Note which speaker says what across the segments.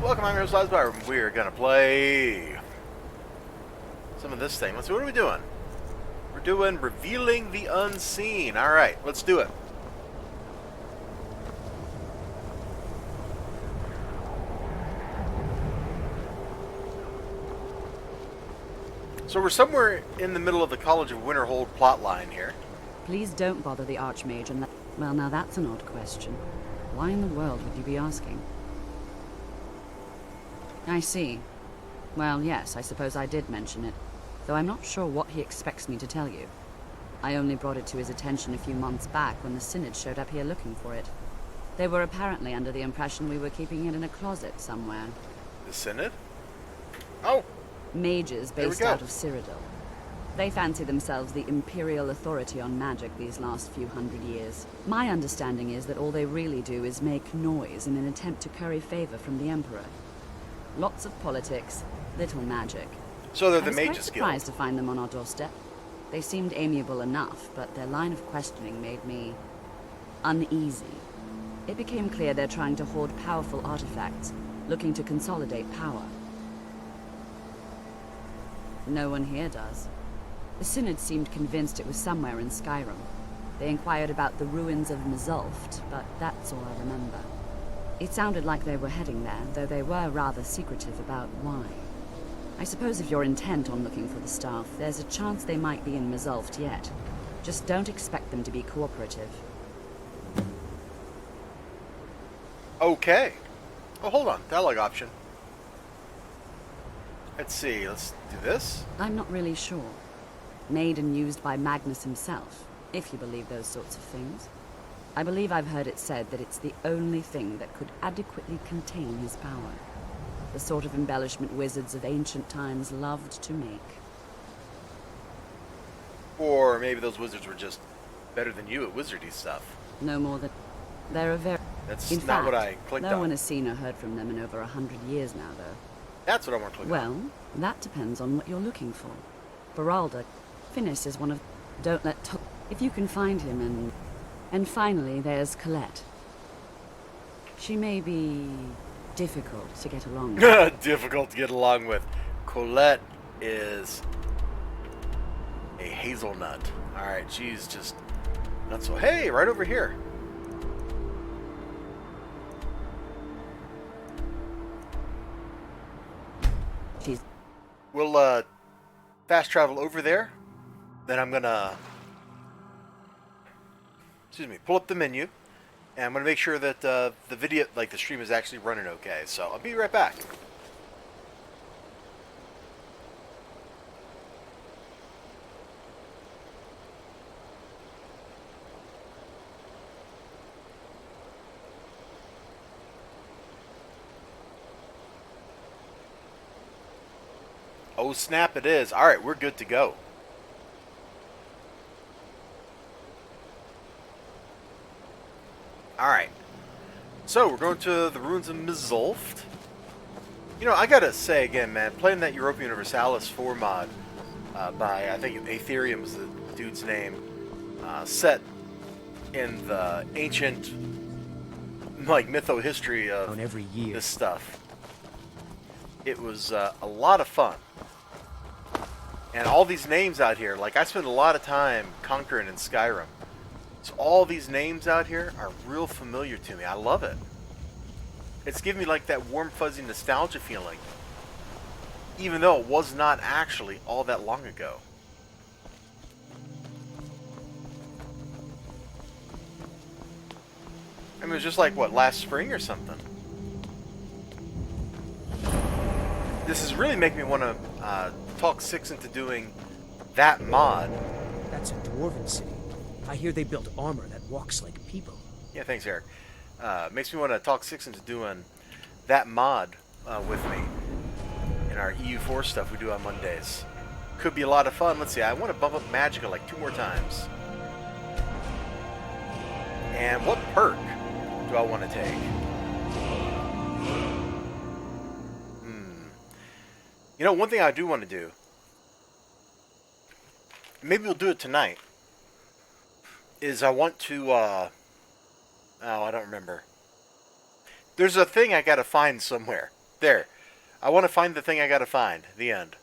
Speaker 1: welcome, I'm your host, elizibar. We're gonna play some of this thing. Let's see, what are we doing? We're doing Revealing the Unseen. Alright, let's do it. So we're somewhere in the middle of the College of Winterhold plotline here.
Speaker 2: Please don't bother the Archmage and well, now that's an odd question. Why in the world would you be asking? I see. Well, yes, I suppose I did mention it, though I'm not sure what he expects me to tell you. I only brought it to his attention a few months back when the Synod showed up here looking for it. They were apparently under the impression we were keeping it in a closet somewhere.
Speaker 1: The Synod? Oh!
Speaker 2: Mages based out of Cyrodiil. They fancy themselves the imperial authority on magic these last few hundred years. My understanding is that all they really do is make noise in an attempt to curry favor from the Emperor. Lots of politics, little magic.
Speaker 1: So they're the Mages Guild.
Speaker 2: I was quite surprised to find them on our doorstep. They seemed amiable enough, but their line of questioning made me uneasy. It became clear they're trying to hoard powerful artifacts, looking to consolidate power. No one here does. The Synod seemed convinced it was somewhere in Skyrim. They inquired about the ruins of Mzulft, but that's all I remember. It sounded like they were heading there, though they were rather secretive about why. I suppose if you're intent on looking for the staff, there's a chance they might be in Mzulft yet. Just don't expect them to be cooperative.
Speaker 1: Okay. Oh, hold on. Dialogue option. Let's see. Let's do this.
Speaker 2: I'm not really sure. Made and used by Magnus himself, if you believe those sorts of things. I believe I've heard it said that it's the only thing that could adequately contain his power. The sort of embellishment wizards of ancient times loved to make.
Speaker 1: Or maybe those wizards were just better than you at wizardy stuff.
Speaker 2: No more than... They're a very...
Speaker 1: That's
Speaker 2: in
Speaker 1: not
Speaker 2: fact,
Speaker 1: what I clicked on.
Speaker 2: No one has seen or heard from them in over 100 years now, though.
Speaker 1: That's what I want to click on.
Speaker 2: Well, that depends on what you're looking for. Baralda, Finis is one of... Don't let... If you can find him and finally, there's Colette. She may be difficult to get along with.
Speaker 1: Difficult to get along with. Colette is a hazelnut. Alright, she's just not so... Hey, right over here. We'll fast travel over there. Then I'm gonna... pull up the menu, and I'm going to make sure that the video, like the stream, is actually running okay. So I'll be right back. Oh snap, it is. Alright, we're good to go. Alright, so we're going to the ruins of Mzulft. You know, I gotta say again, man, playing that Europa Universalis 4 mod by, I think Aetherium was the dude's name, set in the ancient, like, mytho-history of
Speaker 3: on every year.
Speaker 1: This stuff. It was a lot of fun. And all these names out here, like, I spent a lot of time conquering in Skyrim. So all these names out here are real familiar to me. I love it. It's giving me like that warm fuzzy nostalgia feeling. Even though it was not actually all that long ago. I mean, it was just like, what, last spring or something? This is really making me want to talk Six into doing that mod.
Speaker 3: That's a dwarven city. I hear they built armor that walks like people.
Speaker 1: Yeah, thanks, Eric. Makes me want to talk Six into doing that mod with me in our EU4 stuff we do on Mondays. Could be a lot of fun. Let's see, I want to bump up Magicka like 2 more times. And what perk do I want to take? You know, one thing I do want to do, maybe we'll do it tonight, is I want to, oh, I don't remember. There's a thing I gotta find somewhere. There. I want to find the thing I gotta find. The end.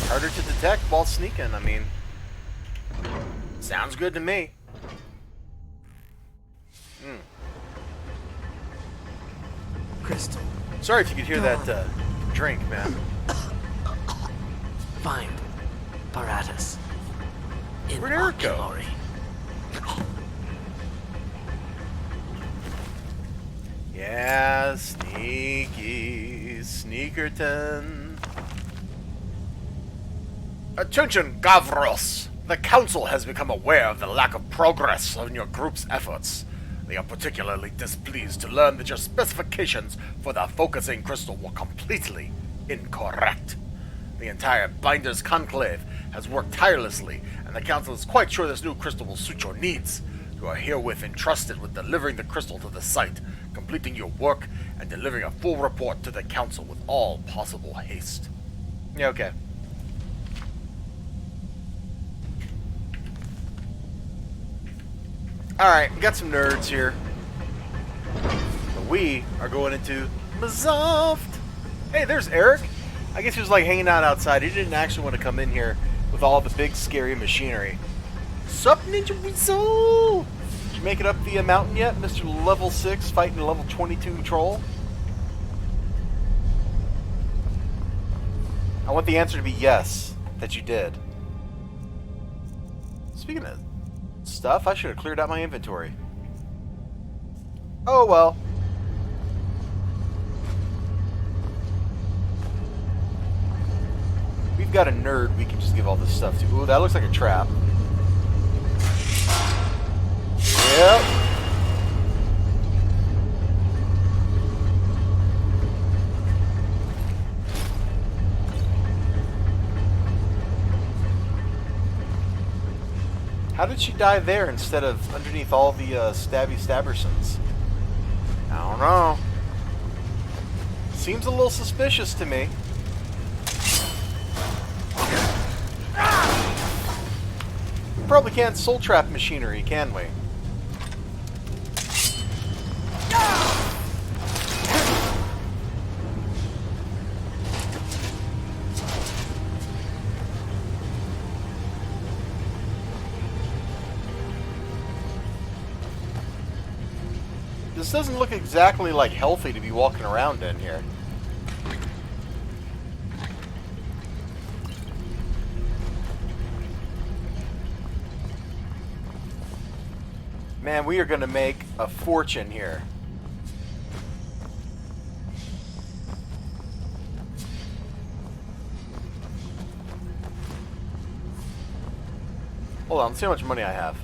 Speaker 1: Harder to detect while sneaking, I mean. Sounds good to me.
Speaker 3: Crystal.
Speaker 1: Sorry if you could hear that drink, man.
Speaker 3: Find Paratus. In
Speaker 1: Where'd Eric go?
Speaker 3: glory.
Speaker 1: Yeah, sneaky Sneakerton. Attention, Gavros! The Council has become aware of the lack of progress in your group's efforts. They are particularly displeased to learn that your specifications for the focusing crystal were completely incorrect. The entire Binders Conclave has worked tirelessly, and the Council is quite sure this new crystal will suit your needs. You are herewith entrusted with delivering the crystal to the site, completing your work, and delivering a full report to the Council with all possible haste. Yeah, okay. Alright, we got some nerds here. But we are going into Mazoft. Hey, there's Eric. I guess he was like hanging out outside. He didn't actually want to come in here with all the big scary machinery. Sup, Ninja Weasel? Did you make it up the mountain yet, Mr. Level 6 fighting a level 22 troll? I want the answer to be yes, that you did. Speaking of stuff, I should have cleared out my inventory. Oh well. We've got a nerd we can just give all this stuff to. Ooh, that looks like a trap. Yep. How did she die there instead of underneath all the stabby stabbersons? I don't know. Seems a little suspicious to me. We probably can't soul trap machinery, can we? This doesn't look exactly like healthy to be walking around in here. Man, we are going to make a fortune here. Hold on, let's see how much money I have.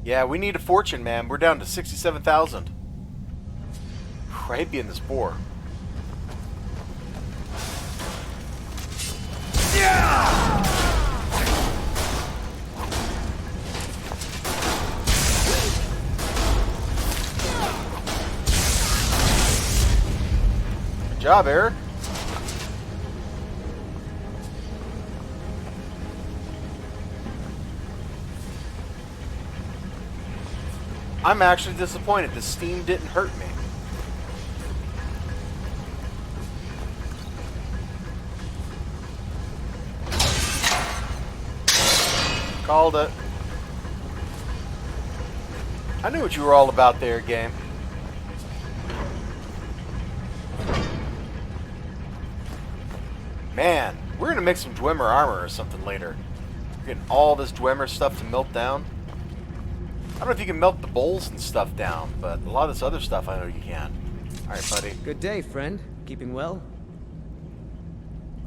Speaker 1: Yeah, we need a fortune, man. We're down to 67,000. I hate being this poor. Good job, Eric. I'm actually disappointed. The steam didn't hurt me. Called it. I knew what you were all about there, game. Man, we're gonna make some Dwemer armor or something later. We're getting all this Dwemer stuff to melt down. I don't know if you can melt the bowls and stuff down, but a lot of this other stuff I know you can. Alright, buddy.
Speaker 3: Good day, friend. Keeping well?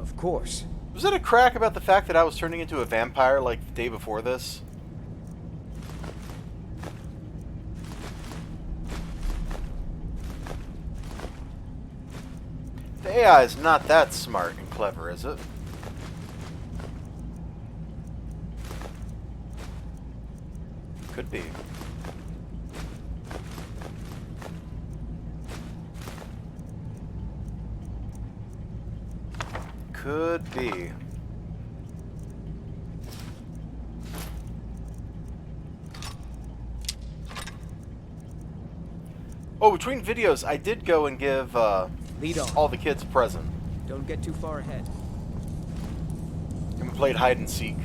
Speaker 3: Of course.
Speaker 1: Was it a crack about the fact that I was turning into a vampire like the day before this? The AI is not that smart and clever, is it? Could be. could be. Oh, between videos, I did go and give
Speaker 3: Lead on.
Speaker 1: all the kids a present.
Speaker 3: Don't get too far ahead.
Speaker 1: And we played hide and seek.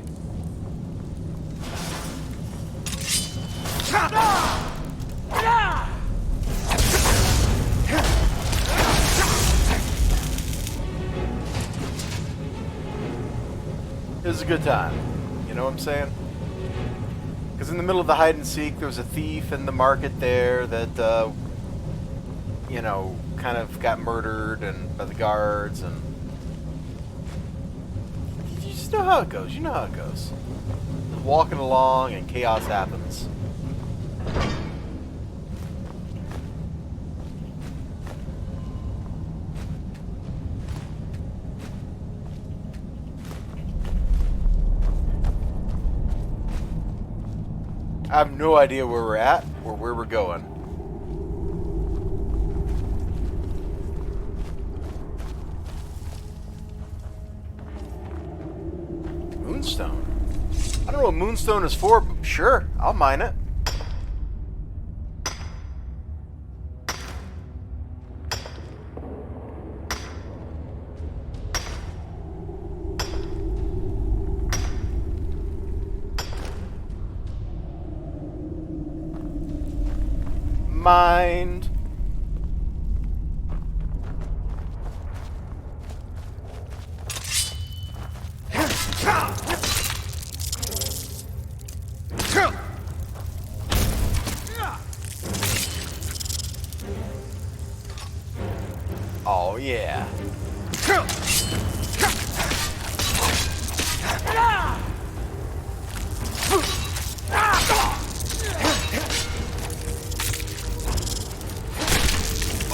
Speaker 1: It was a good time. You know what I'm saying? Because in the middle of the hide and seek, there was a thief in the market there that, you know, kind of got murdered and by the guards, and you just know how it goes. You know how it goes. Just walking along and chaos happens. I have no idea where we're at or where we're going. Moonstone. I don't know what Moonstone is for, but sure, I'll mine it. Mind. Oh yeah.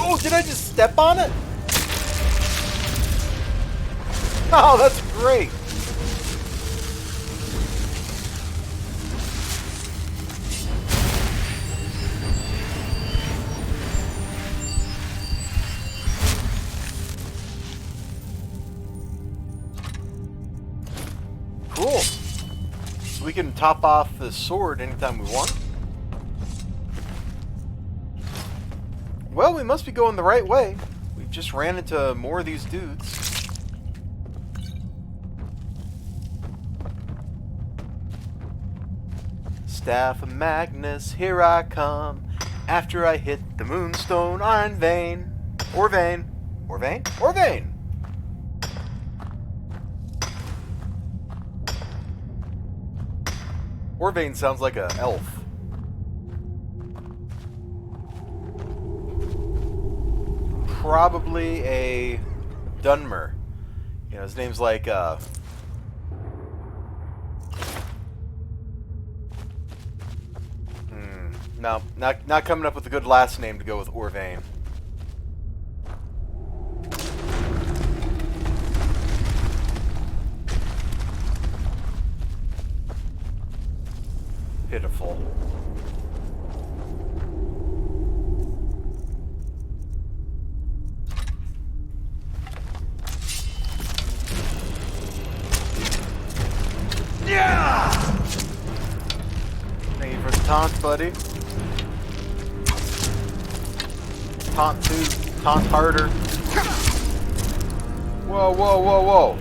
Speaker 1: Oh, did I just step on it? Oh, that's great. Cool. So we can top off the sword anytime we want. Well, we must be going the right way. We've just ran into more of these dudes. Staff of Magnus, here I come. After I hit the moonstone on vein. Or vein. Or vein? Or vein. Orvain sounds like a elf. Probably a Dunmer. You know, his name's like, no, not coming up with a good last name to go with Orvain. Pitiful. Yeah! Thank you for the taunt, buddy. Taunt 2, taunt harder. Whoa, whoa, whoa, whoa.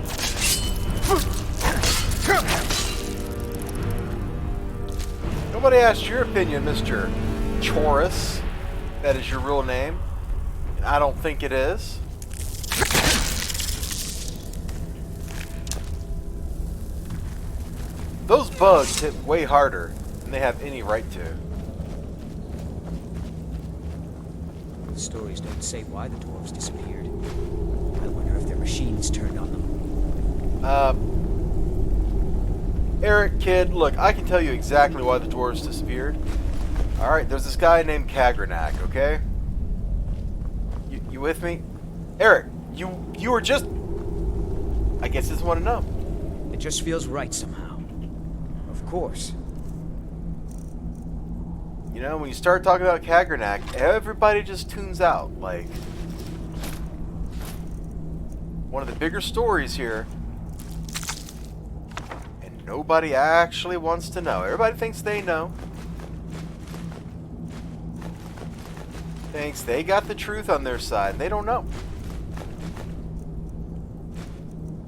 Speaker 1: Nobody asked your opinion, Mr. Chorus. That is your real name. And I don't think it is. Those bugs hit way harder than they have any right to.
Speaker 3: The stories don't say why the dwarves disappeared. I wonder if their machines turned on them.
Speaker 1: Eric, kid, look, I can tell you exactly why the dwarves disappeared. Alright, there's this guy named Kagranak, okay? You with me? Eric, you were just... I guess you just want to know.
Speaker 3: It just feels right somehow. Of course.
Speaker 1: You know, when you start talking about Kagranak, everybody just tunes out. Like... one of the bigger stories here. And nobody actually wants to know. Everybody thinks they know. Thinks they got the truth on their side, and they don't know.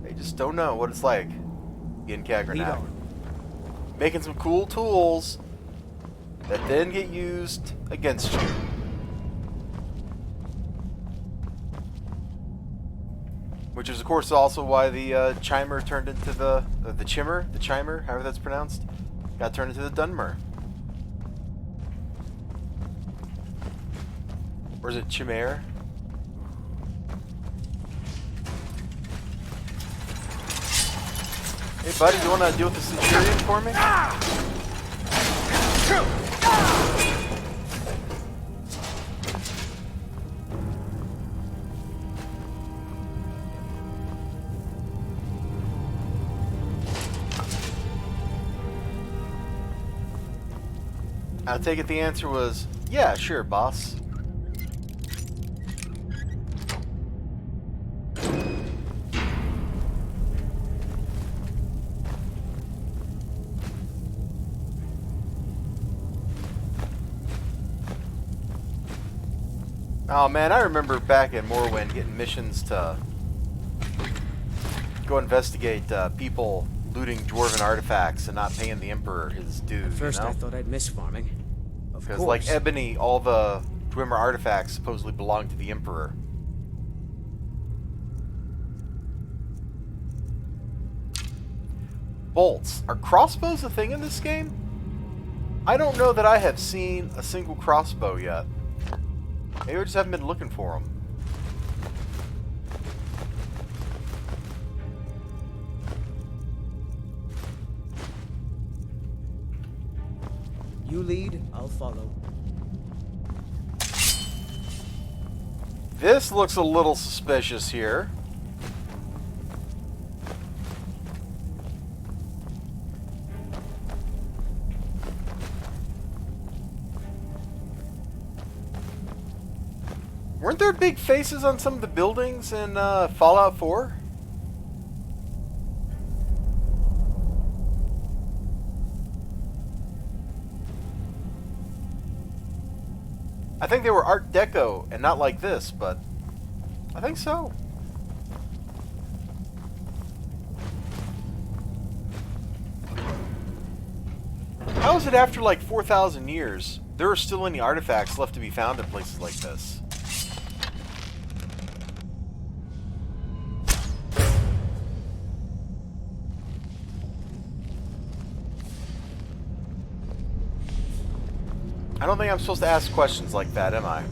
Speaker 1: They just don't know what it's like in Kagrenac. Making some cool tools that then get used against you. Which is, of course, also why the chimer turned into the chimer, however that's pronounced, got turned into the Dunmer. Or is it chimere? Hey, buddy, you want to deal with the Centurion for me? I take it the answer was, yeah, sure, boss. Oh man, I remember back in Morrowind getting missions to go investigate people looting dwarven artifacts and not paying the Emperor his due.
Speaker 3: At first,
Speaker 1: you know?
Speaker 3: I thought I'd miss farming.
Speaker 1: Because, like Ebony, all the Dwemer artifacts supposedly belong to the Emperor. Bolts. Are crossbows a thing in this game? I don't know that I have seen a single crossbow yet. Maybe I just haven't been looking for them.
Speaker 3: You lead, I'll follow.
Speaker 1: This looks a little suspicious here. Weren't there big faces on some of the buildings in Fallout 4? I think they were Art Deco and not like this, but I think so. How is it after like 4,000 years, there are still any artifacts left to be found in places like this? I don't think I'm supposed to ask questions like that, am I?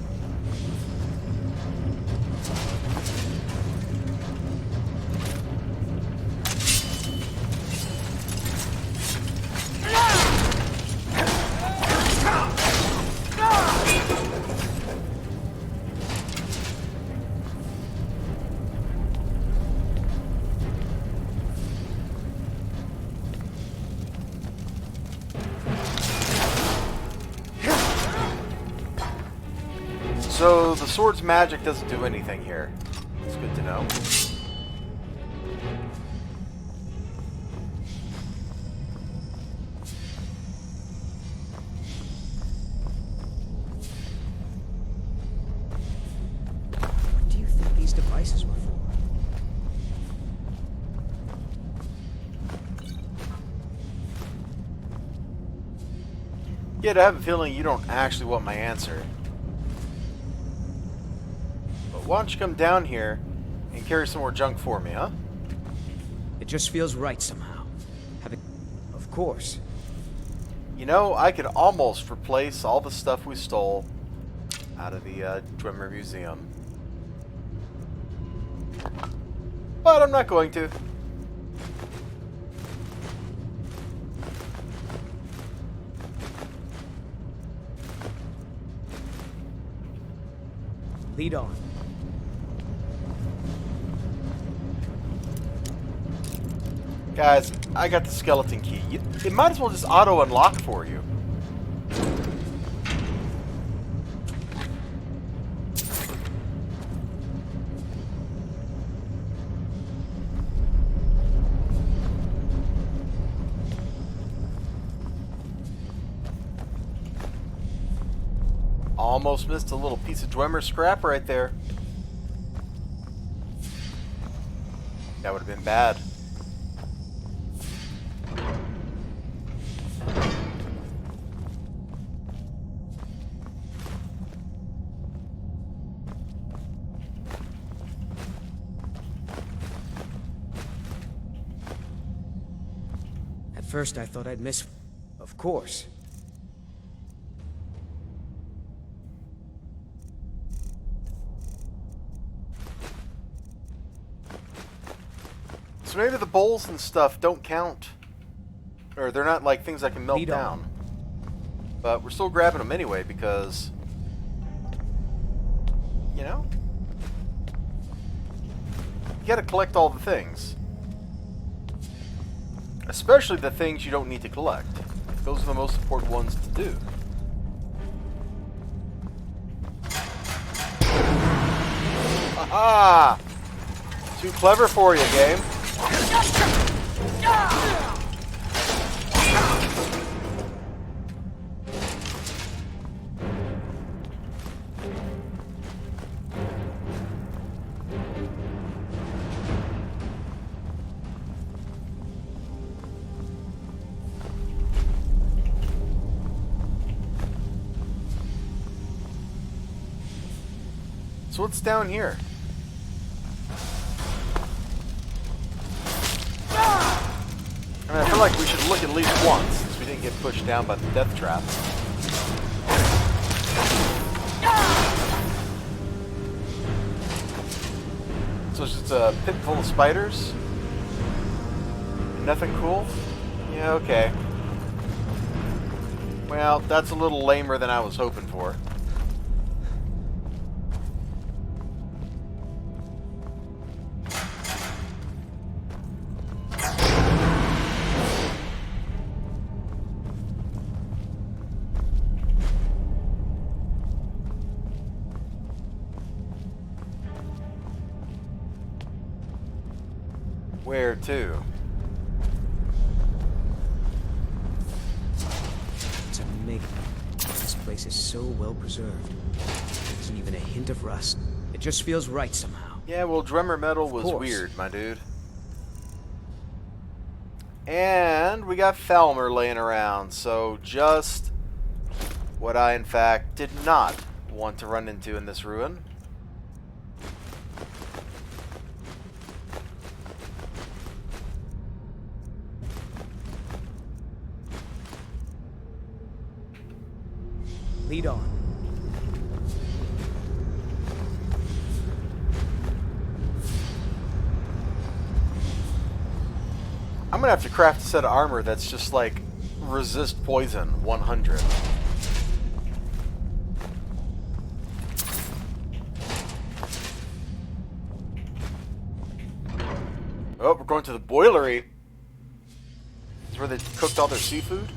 Speaker 1: So, the sword's magic doesn't do anything here. It's good to know.
Speaker 3: What do you think these devices were for?
Speaker 1: Yet I have a feeling you don't actually want my answer. Why don't you come down here and carry some more junk for me, huh?
Speaker 3: It just feels right somehow. Of course.
Speaker 1: You know, I could almost replace all the stuff we stole out of the Dwemer Museum. But I'm not going to.
Speaker 3: Lead on.
Speaker 1: Guys, I got the skeleton key. It might as well just auto-unlock for you. Almost missed a little piece of Dwemer scrap right there. That would have been bad.
Speaker 3: At first I thought I'd miss... Of course.
Speaker 1: So maybe the bowls and stuff don't count. Or they're not like things I can melt down. But we're still grabbing them anyway because... You know? You gotta collect all the things. Especially the things you don't need to collect. Those are the most important ones to do. Aha! Too clever for you, game. So what's down here? I mean, I feel like we should look at least once, since we didn't get pushed down by the death trap. So it's just a pit full of spiders? Nothing cool? Yeah, okay. Well, that's a little lamer than I was hoping for. Where to?
Speaker 3: It's amazing. This place is so well preserved. There isn't even a hint of rust. It just feels right somehow.
Speaker 1: Yeah, well, Dremmer metal was weird, my dude. And we got Falmer laying around, so just what I, in fact, did not want to run into in this ruin.
Speaker 3: Lead on.
Speaker 1: I'm gonna have to craft a set of armor that's just like resist poison 100. Oh, we're going to the boilery. Is where they cooked all their seafood?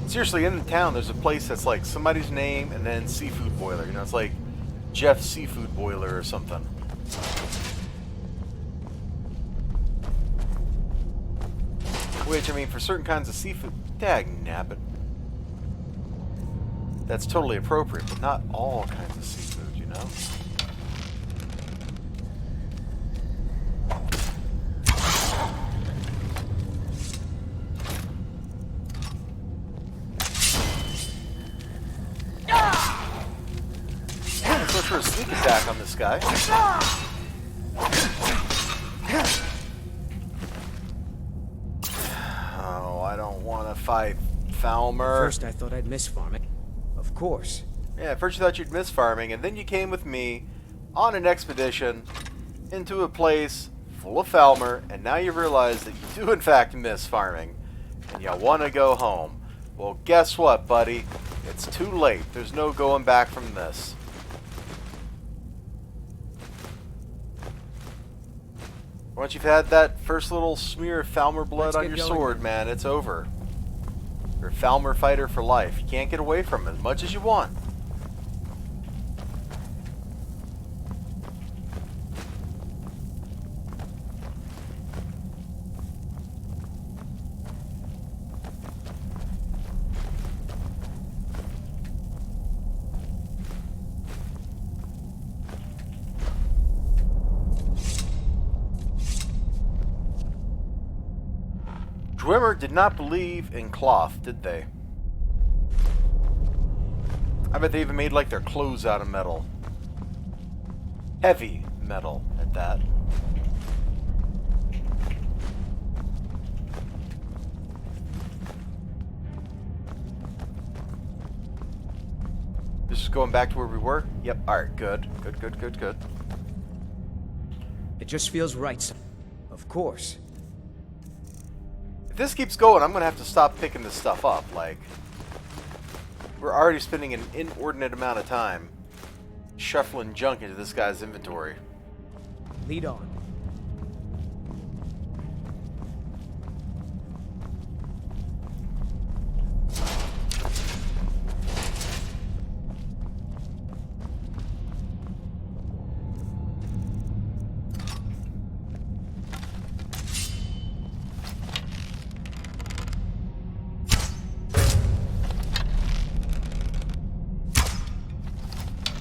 Speaker 1: Seriously, in the town, there's a place that's like somebody's name and then seafood boiler. You know, it's like Jeff's Seafood Boiler or something. Which, I mean, for certain kinds of seafood, dag nabbit. That's totally appropriate, but not all kinds of seafood, you know? For a sneak attack on this guy. Oh, I don't want to fight Falmer.
Speaker 3: First I thought I'd miss farming. Of course.
Speaker 1: Yeah, first you thought you'd miss farming, and then you came with me on an expedition into a place full of Falmer, and now you realize that you do in fact miss farming, and you want to go home. Well, guess what, buddy? It's too late. There's no going back from this. Once you've had that first little smear of Falmer blood on your sword, man, it's over. You're a Falmer fighter for life. You can't get away from it as much as you want. Dwemer did not believe in cloth, did they? I bet they even made like their clothes out of metal. Heavy metal at that. This is going back to where we were? Yep, alright, good. Good.
Speaker 3: It just feels right, son. Of course.
Speaker 1: If this keeps going, I'm gonna have to stop picking this stuff up. Like, we're already spending an inordinate amount of time shuffling junk into this guy's inventory.
Speaker 3: Lead on.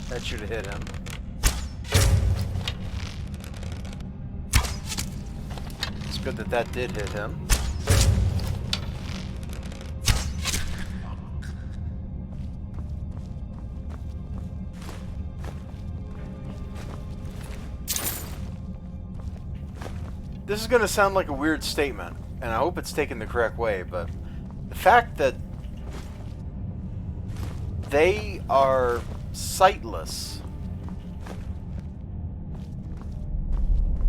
Speaker 1: That should have hit him. It's good that that did hit him. This is going to sound like a weird statement, and I hope it's taken the correct way, but the fact that they are sightless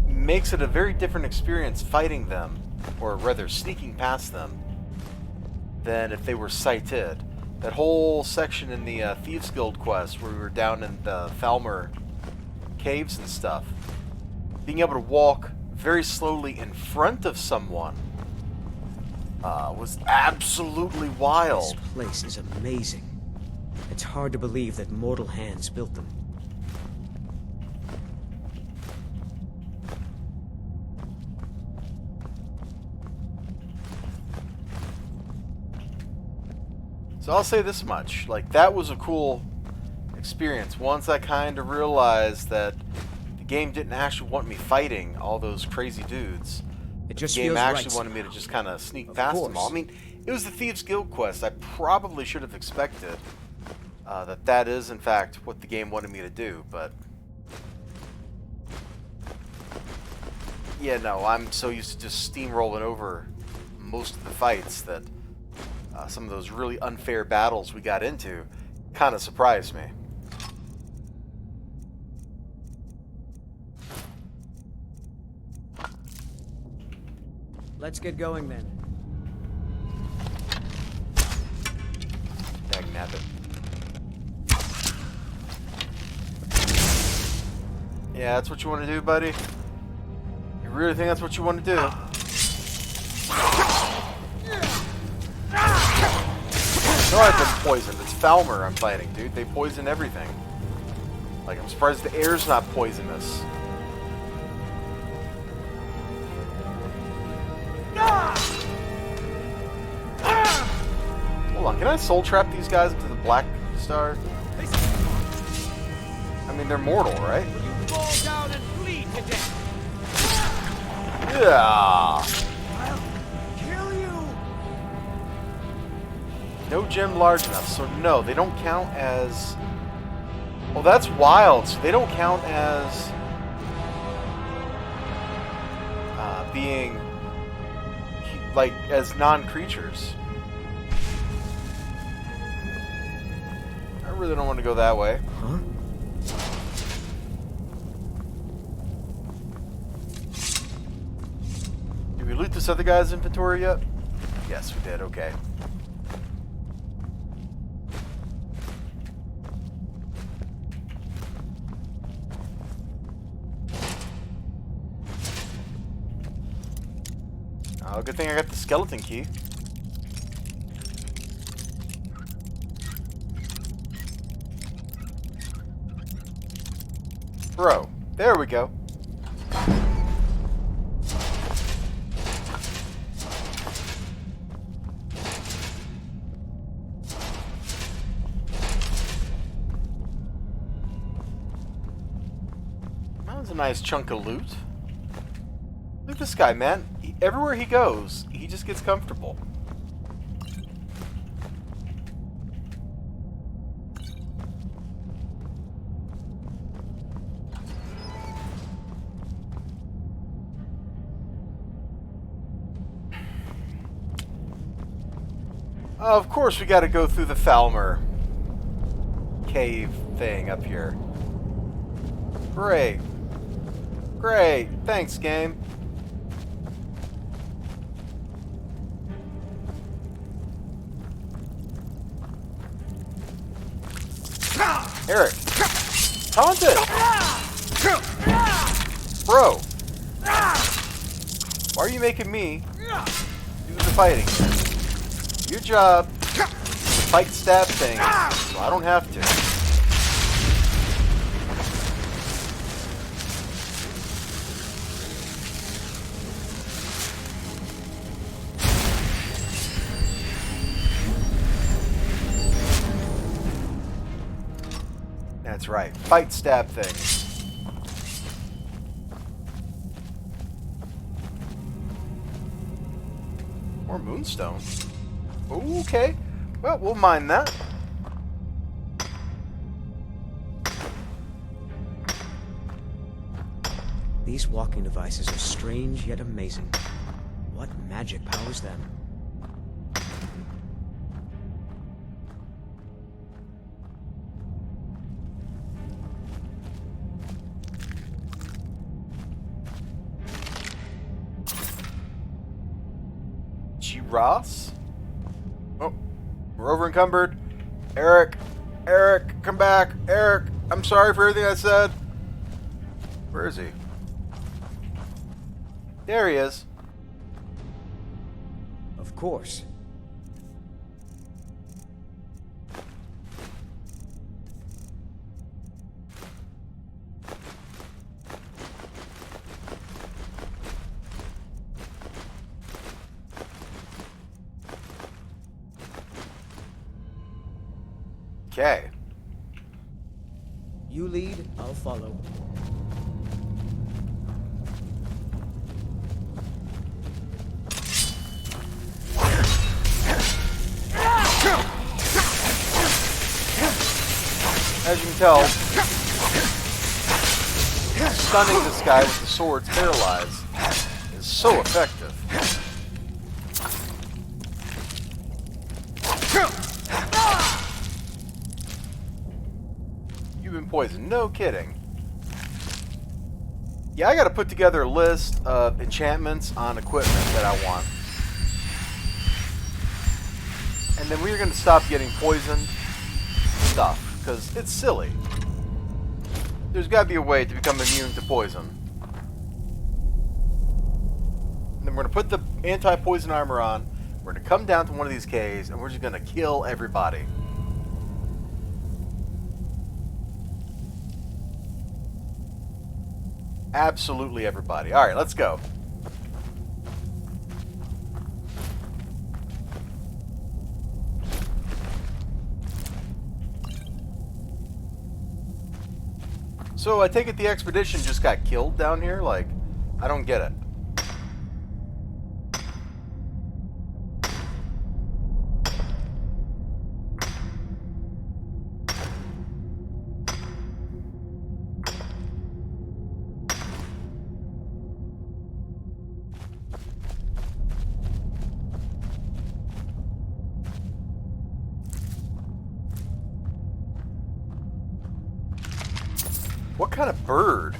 Speaker 1: makes it a very different experience fighting them, or rather sneaking past them, than if they were sighted. That whole section in the Thieves Guild quest where we were down in the Falmer caves and stuff, being able to walk very slowly in front of someone was absolutely wild.
Speaker 3: This place is amazing. It's hard to believe that mortal hands built them.
Speaker 1: So I'll say this much, like, that was a cool experience. Once I kind of realized that the game didn't actually want me fighting all those crazy dudes.
Speaker 3: It just
Speaker 1: The game
Speaker 3: feels
Speaker 1: actually
Speaker 3: right
Speaker 1: wanted me to
Speaker 3: somehow.
Speaker 1: just kind of sneak
Speaker 3: Of
Speaker 1: past them all.
Speaker 3: course.
Speaker 1: I mean, it was the Thieves Guild quest. I probably should have expected that is, in fact, what the game wanted me to do, but... Yeah, no, I'm so used to just steamrolling over most of the fights that some of those really unfair battles we got into kind of surprised me.
Speaker 3: Let's get going then.
Speaker 1: Dagnabbit. Yeah, that's what you want to do, buddy? You really think that's what you want to do? No, I've been poisoned. It's Falmer I'm fighting, dude. They poison everything. Like, I'm surprised the air's not poisonous. Hold on, can I soul trap these guys into the Black Star? I mean, they're mortal, right?
Speaker 4: You fall down and bleed to death.
Speaker 1: Yeah.
Speaker 4: I'll kill you.
Speaker 1: No gem large enough, so no, they don't count as... Well, that's wild. So they don't count as being like as non-creatures. I really don't want to go that way.
Speaker 3: Huh?
Speaker 1: Did we loot this other guy's inventory yet? Yes, we did. Okay. Oh, good thing I got the skeleton key. Bro, there we go. That was a nice chunk of loot. Look at this guy, man. Everywhere he goes, he just gets comfortable. Of course, we got to go through the Falmer cave thing up here. Great. Great. Thanks, game. Eric. Taunted. Bro. Why are you making me do the fighting? Your job is to fight stab things, so I don't have to. That's right. Fight stab things. More moonstone. Okay. Well, we'll mind that.
Speaker 3: These walking devices are strange yet amazing. What magic powers them?
Speaker 1: Ross? Oh, we're over encumbered. Eric, come back. Eric, I'm sorry for everything I said. Where is he? There he is.
Speaker 3: Of course.
Speaker 1: Okay.
Speaker 3: You lead, I'll follow.
Speaker 1: As you can tell, stunning this guy with the sword's paralyzed is so effective. You've been poisoned, no kidding. Yeah, I gotta put together a list of enchantments on equipment that I want. And then we're gonna stop getting poisoned stuff, because it's silly. There's gotta be a way to become immune to poison. And then we're gonna put the anti-poison armor on, we're gonna come down to one of these caves, and we're just gonna kill everybody. Absolutely everybody. Alright, let's go. So I take it the expedition just got killed down here? Like, I don't get it. What kind of bird?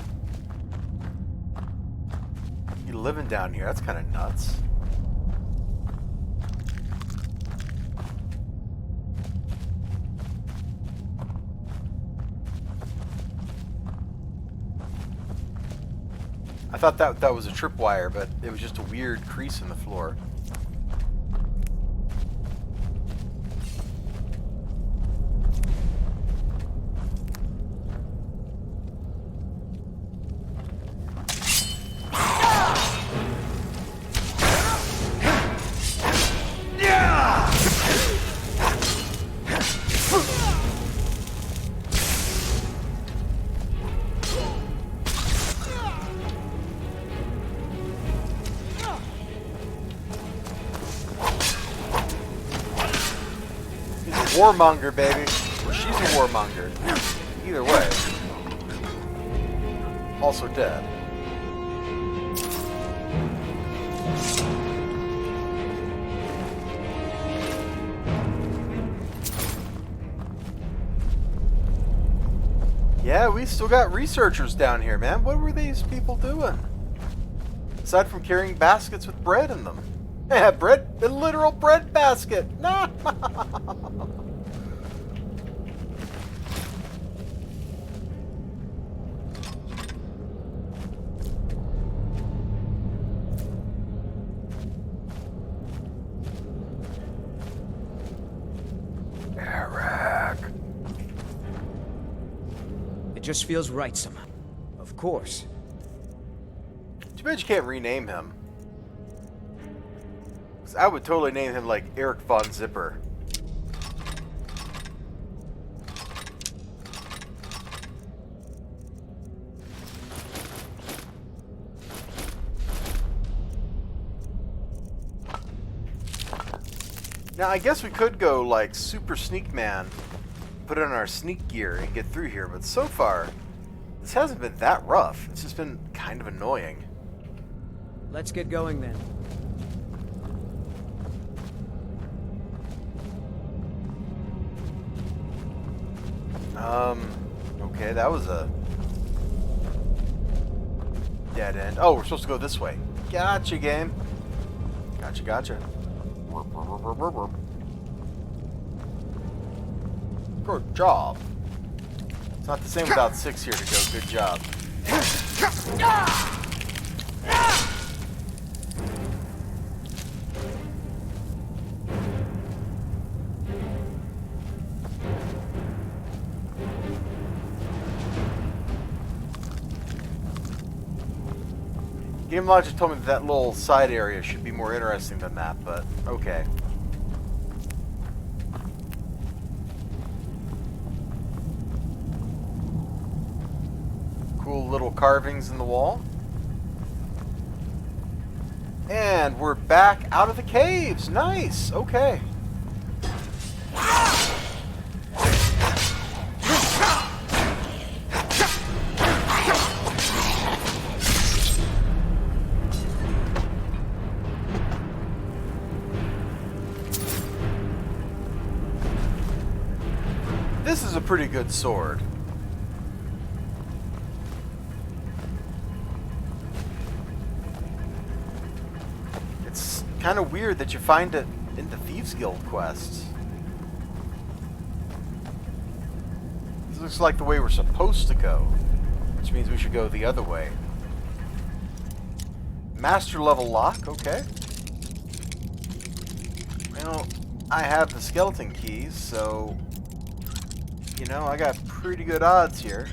Speaker 1: You living down here? That's kind of nuts. I thought that was a tripwire, but it was just a weird crease in the floor. Warmonger, baby. Well, she's a warmonger. Either way. Also dead. Yeah, we still got researchers down here, man. What were these people doing? Aside from carrying baskets with bread in them. Yeah, bread, a literal bread basket. Nah. Eric.
Speaker 3: It just feels right somehow. Of course.
Speaker 1: Too bad you can't rename him. 'Cause I would totally name him like Eric Von Zipper. Now I guess we could go like Super Sneak Man, put on our sneak gear and get through here, but so far this hasn't been that rough. It's just been kind of annoying.
Speaker 3: Let's get going then.
Speaker 1: Okay, that was a dead end. Oh, we're supposed to go this way. Gotcha, game. Gotcha, gotcha. Good job. It's not the same without 6 here to go. Good job. Game Logic told me that little side area should be more interesting than that, but okay. Cool little carvings in the wall. And we're back out of the caves. Nice. Okay. This is a pretty good sword. It's kind of weird that you find it in the Thieves Guild quests. This looks like the way we're supposed to go, which means we should go the other way. Master level lock, okay. Well, I have the skeleton keys, so you know, I got pretty good odds here.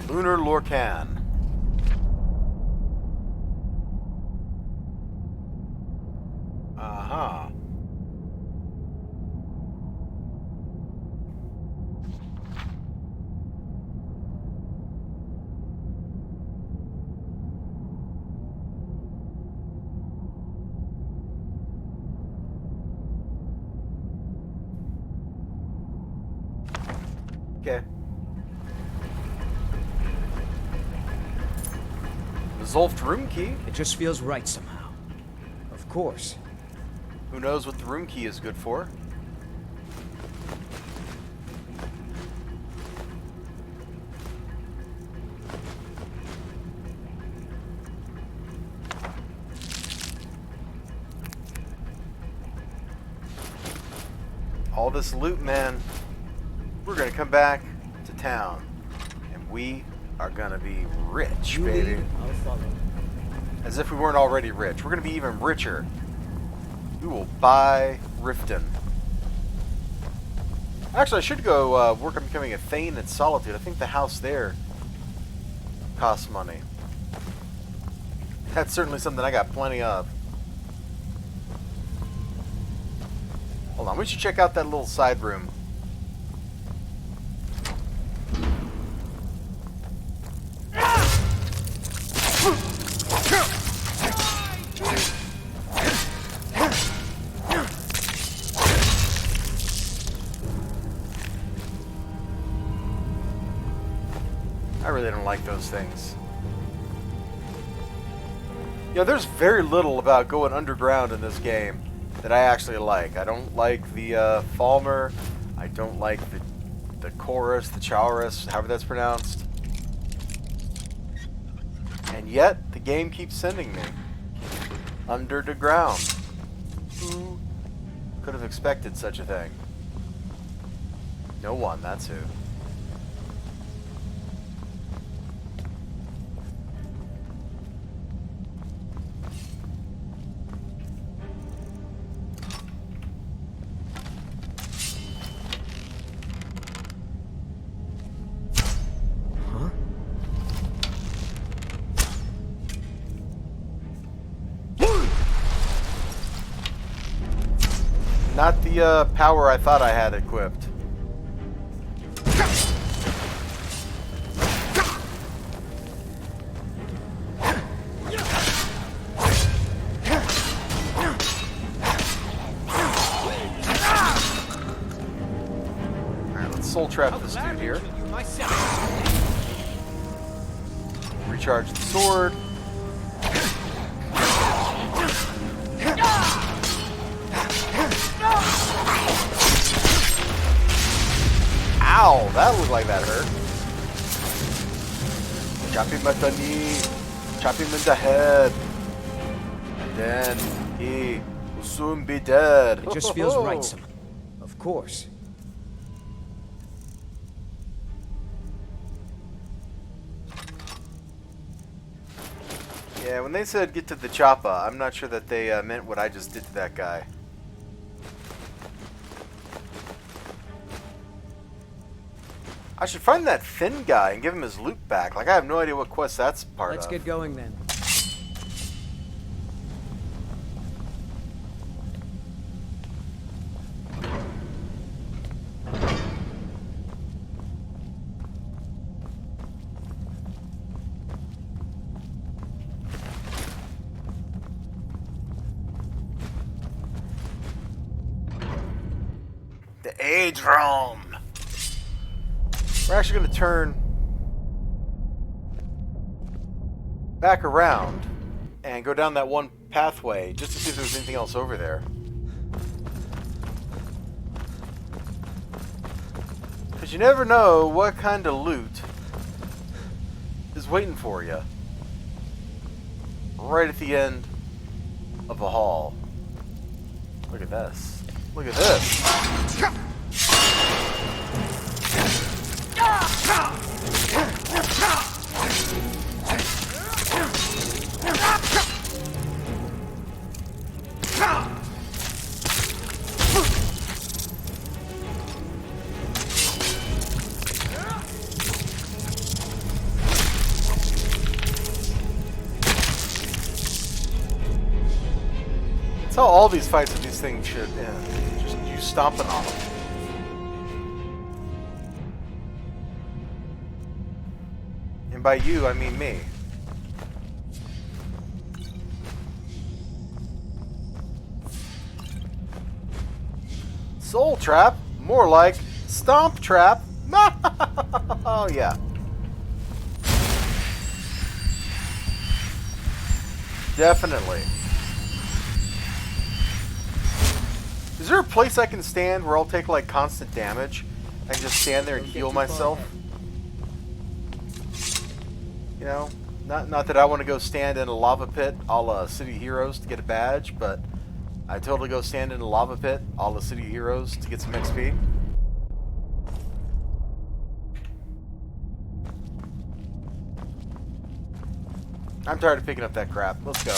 Speaker 1: Lunar Lorcan. Aha. Okay. Resolved room key?
Speaker 3: It just feels right somehow. Of course.
Speaker 1: Who knows what the room key is good for? All this loot, man. We're gonna come back to town, and we are gonna be rich, baby.
Speaker 3: I'll follow.
Speaker 1: As if we weren't already rich. We're gonna be even richer. We will buy Riften. Actually, I should go work on becoming a Thane in Solitude. I think the house there costs money. That's certainly something I got plenty of. All Hold on, we should check out that little side room. I really don't like those things. You know, there's very little about going underground in this game that I actually like. I don't like the Falmer. I don't like the chorus, the chorus, however that's pronounced. And yet, the game keeps sending me under the ground. Who could have expected such a thing? No one, that's who. Not the power I thought I had equipped. Alright, let's soul trap this dude here. Recharge the sword. Ow, that looked like that hurt. Chop him at the knee. Chop him in the head. Then he will soon be dead.
Speaker 3: It just feels right, some. Of course.
Speaker 1: Yeah, when they said get to the choppa, I'm not sure that they meant what I just did to that guy. I should find that thin guy and give him his loot back. Like, I have no idea what quest that's part of.
Speaker 3: Let's get going then.
Speaker 1: The Age Realm. We're actually going to turn back around and go down that one pathway just to see if there's anything else over there. Because you never know what kind of loot is waiting for you right at the end of a hall. Look at this. Look at this. That's how all these fights with these things should end. Just you stomping on them. And by you, I mean me. Soul trap? More like stomp trap. Oh, yeah. Definitely. Is there a place I can stand where I'll take like constant damage? I can just stand there and heal myself? You know, not that I want to go stand in a lava pit a la City Heroes to get a badge, but I totally go stand in a lava pit a la City Heroes to get some XP. I'm tired of picking up that crap. Let's go.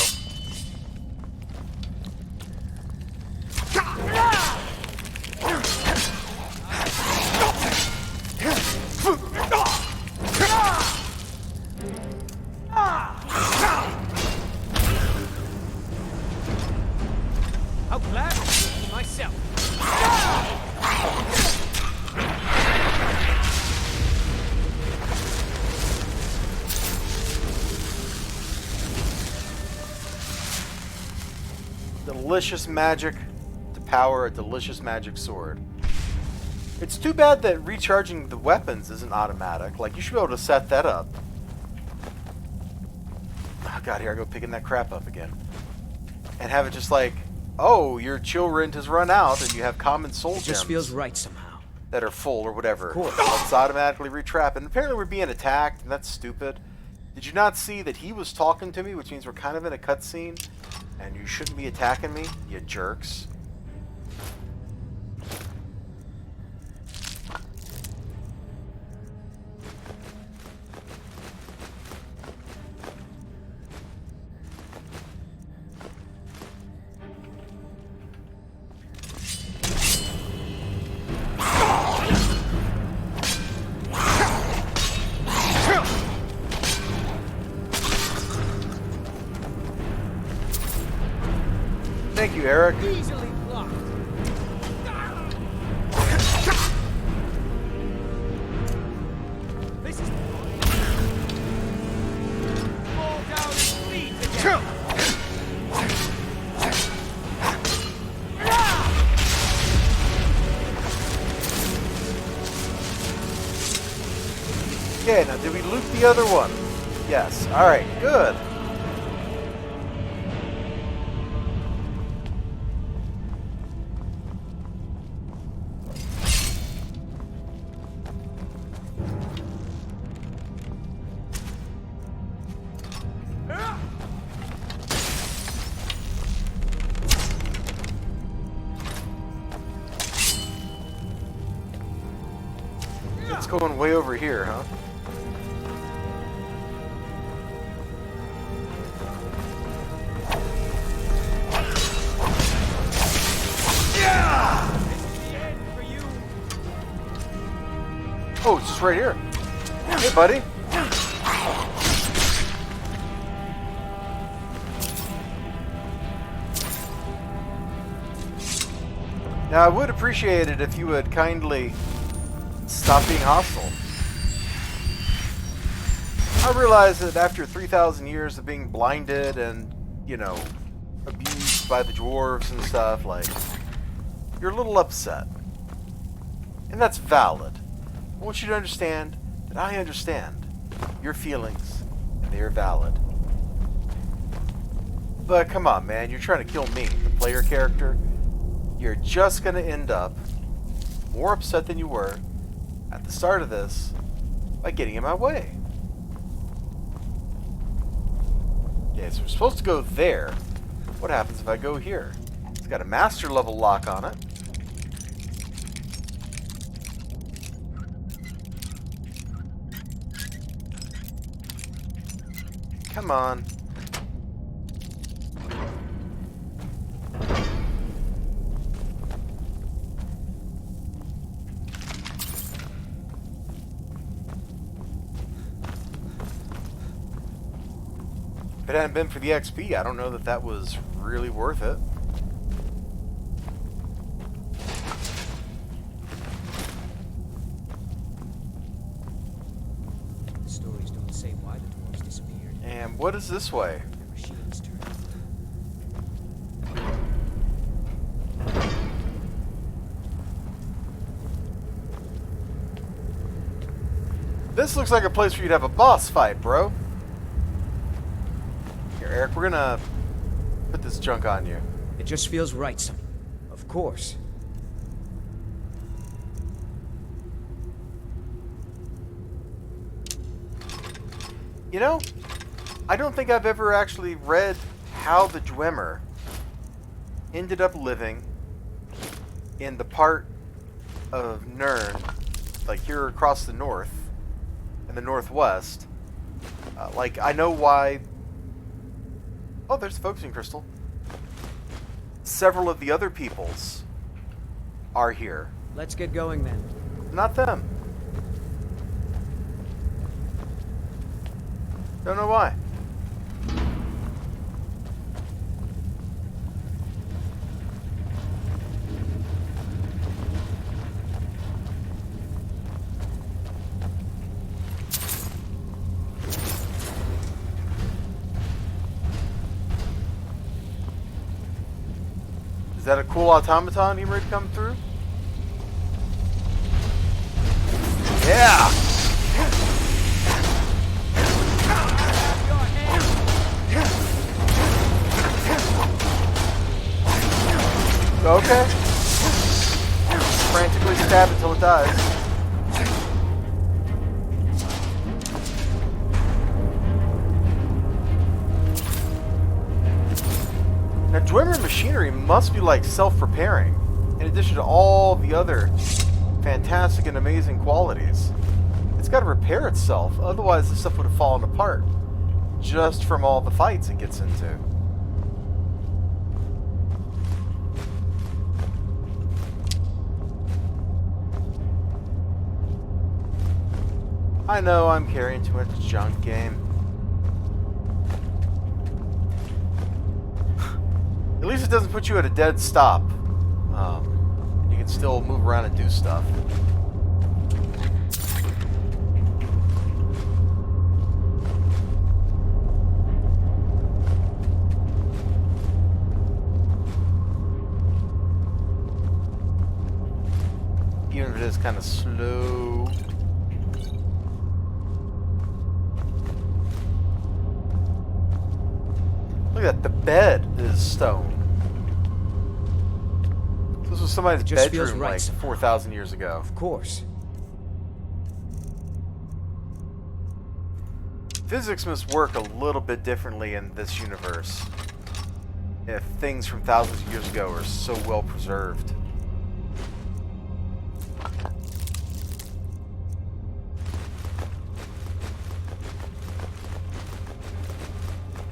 Speaker 4: How glad myself.
Speaker 1: Delicious magic to power a delicious magic sword. It's too bad that recharging the weapons isn't automatic. Like, you should be able to set that up. Oh god, here I go picking that crap up again. And have it just like, oh, your chill rent has run out and you have common soul
Speaker 3: It just
Speaker 1: gems
Speaker 3: feels right somehow.
Speaker 1: that are full or whatever.
Speaker 3: Of course.
Speaker 1: Let's automatically retrap. And apparently we're being attacked, and that's stupid. Did you not see that he was talking to me, which means we're kind of in a cutscene? And you shouldn't be attacking me, you jerks. Thank you, Eric.
Speaker 4: Easily blocked. This is fall down and flee together.
Speaker 1: Okay, now did we loot the other one? Yes. Alright, good. It's going way over here, huh? Oh, it's just right here. Hey, buddy. Now, I would appreciate it if you would kindly stop being hostile. I realize that after 3,000 years of being blinded and, you know, abused by the dwarves and stuff, like, you're a little upset. And that's valid. I want you to understand that I understand your feelings, and they are valid. But come on, man, you're trying to kill me, the player character. You're just going to end up more upset than you were at the start of this by getting in my way. Okay, so we're supposed to go there. What happens if I go here? It's got a master level lock on it. Come on. If it hadn't been for the XP, I don't know that that was really worth it.
Speaker 3: The stories don't say why the dwarves disappeared.
Speaker 1: And what is this way?
Speaker 3: The machines turned on them.
Speaker 1: This looks like a place where you'd have a boss fight, bro. Here, Eric, we're gonna put this junk on you.
Speaker 3: It just feels right somehow. Of course.
Speaker 1: You know, I don't think I've ever actually read how the Dwemer ended up living in the part of Nirn, like here across the north and the northwest. Like, I know why... Oh, there's the focusing crystal. Several of the other peoples are here.
Speaker 3: Let's get going then.
Speaker 1: Not them. Don't know why. that a cool automaton he ready to come through? Yeah! Okay. Frantically stab until it dies. Now, Dwemer machinery must be like self-repairing, in addition to all the other fantastic and amazing qualities. It's got to repair itself, otherwise this stuff would have fallen apart just from all the fights it gets into. I know I'm carrying too much junk, game. At least it doesn't put you at a dead stop. You can still move around and do stuff. Even if it is kind of slow. Look at that, the bed is stone. This was somebody's
Speaker 3: Just feels
Speaker 1: bedroom
Speaker 3: right
Speaker 1: like
Speaker 3: somehow.
Speaker 1: 4,000 years ago.
Speaker 3: Of course.
Speaker 1: Physics must work a little bit differently in this universe if things from thousands of years ago are so well preserved.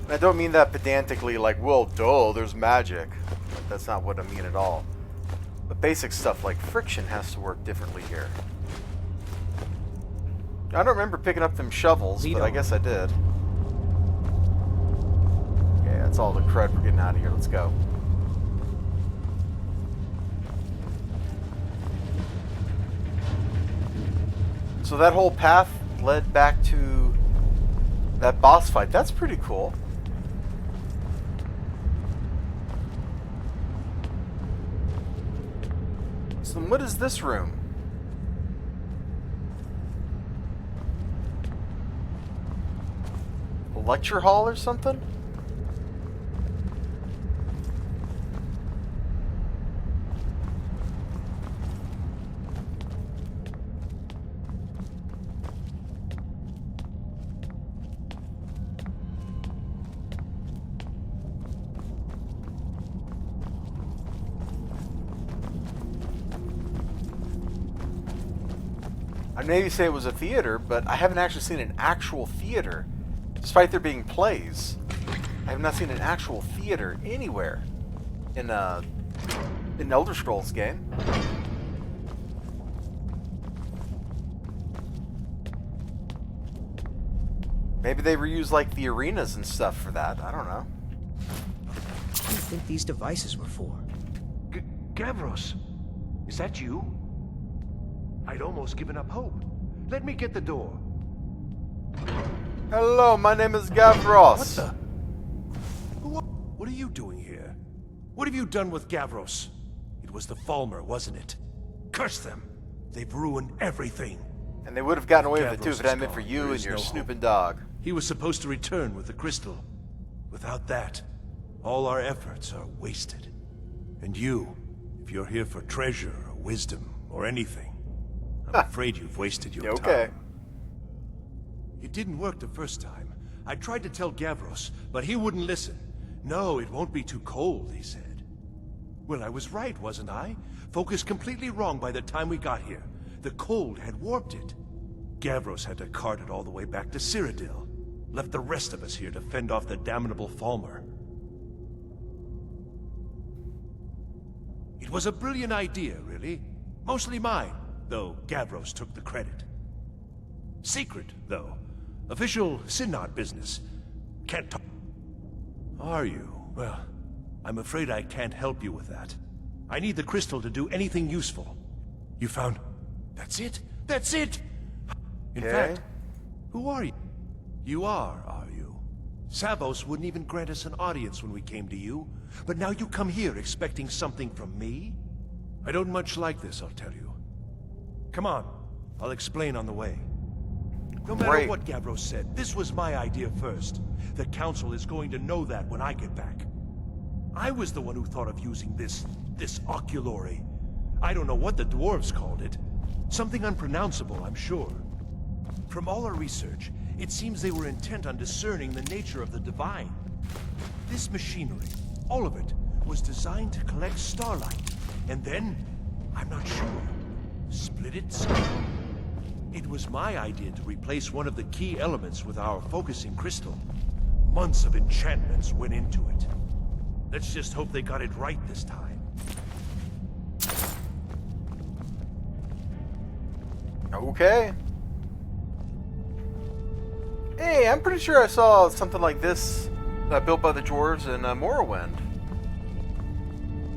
Speaker 1: And I don't mean that pedantically like, well, duh, there's magic. That's not what I mean at all. But basic stuff like friction has to work differently here. I don't remember picking up them shovels, but I guess I did. Okay, that's all the crud we're getting out of here. Let's go. So that whole path led back to that boss fight. That's pretty cool. So what is this room? A lecture hall or something? I'd maybe say it was a theater, but I haven't actually seen an actual theater. Despite there being plays, I have not seen an actual theater anywhere in an Elder Scrolls game. Maybe they reuse like the arenas and stuff for that. I don't know.
Speaker 3: What do you think these devices were for?
Speaker 5: Gavros, is that you? I'd almost given up hope. Let me get the door.
Speaker 1: Hello, my name is Gavros.
Speaker 5: What the? What are you doing here? What have you done with Gavros? It was the Falmer, wasn't it? Curse them. They've ruined everything.
Speaker 1: And they would have gotten away with it too
Speaker 5: Gavros
Speaker 1: if it hadn't
Speaker 5: is
Speaker 1: been for
Speaker 5: gone.
Speaker 1: you
Speaker 5: There
Speaker 1: and
Speaker 5: is
Speaker 1: your
Speaker 5: no
Speaker 1: snooping
Speaker 5: hope.
Speaker 1: dog.
Speaker 5: He was supposed to return with the crystal. Without that, all our efforts are wasted. And you, if you're here for treasure or wisdom or anything, I'm afraid you've wasted your
Speaker 1: Okay.
Speaker 5: time. It didn't work the first time. I tried to tell Gavros, but he wouldn't listen. No, it won't be too cold, he said. Well, I was right, wasn't I? Focused completely wrong by the time we got here. The cold had warped it. Gavros had to cart it all the way back to Cyrodiil. Left the rest of us here to fend off the damnable Falmer. It was a brilliant idea, really. Mostly mine, though Gavros took the credit. Secret, though. Official Synod business. Can't talk. Are you? Well, I'm afraid I can't help you with that. I need the crystal to do anything useful. You found... That's it? That's it! In
Speaker 1: Okay.
Speaker 5: fact, who are you? You are you? Savos wouldn't even grant us an audience when we came to you, but now you come here expecting something from me? I don't much like this, I'll tell you. Come on, I'll explain on the way. No matter
Speaker 1: Great.
Speaker 5: what Gavros said, this was my idea first. The Council is going to know that when I get back. I was the one who thought of using this oculory. I don't know what the dwarves called it. Something unpronounceable, I'm sure. From all our research, it seems they were intent on discerning the nature of the divine. This machinery, all of it, was designed to collect starlight, and then, I'm not sure, split it somehow? It was my idea to replace one of the key elements with our focusing crystal. Months of enchantments went into it. Let's just hope they got it right this time.
Speaker 1: Okay. Hey, I'm pretty sure I saw something like this built by the dwarves in Morrowind.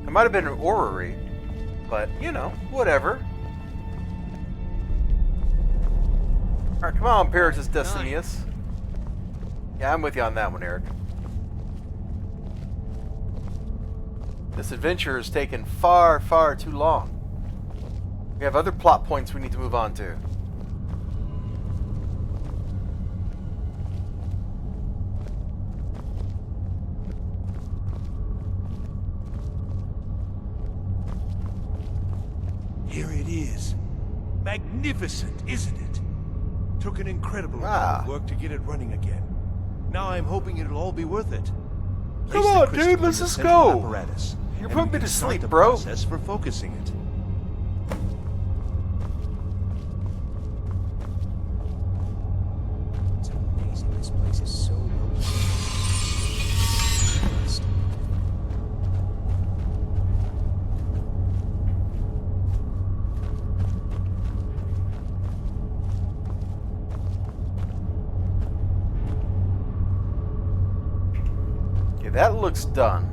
Speaker 1: It might have been an orrery, but, you know, whatever. Alright, come on, Paratus Destinius. Yeah, I'm with you on that one, Eric. This adventure has taken far, far too long. We have other plot points we need to move on to.
Speaker 5: Here it is. Magnificent, isn't it? Took an incredible amount of work to get it running again. Now I'm hoping it'll all be worth it.
Speaker 1: Come on, dude, let's just go. You're putting me to sleep, bro.
Speaker 5: Process for focusing it.
Speaker 3: It's amazing this place is so low.
Speaker 1: Okay, that looks done.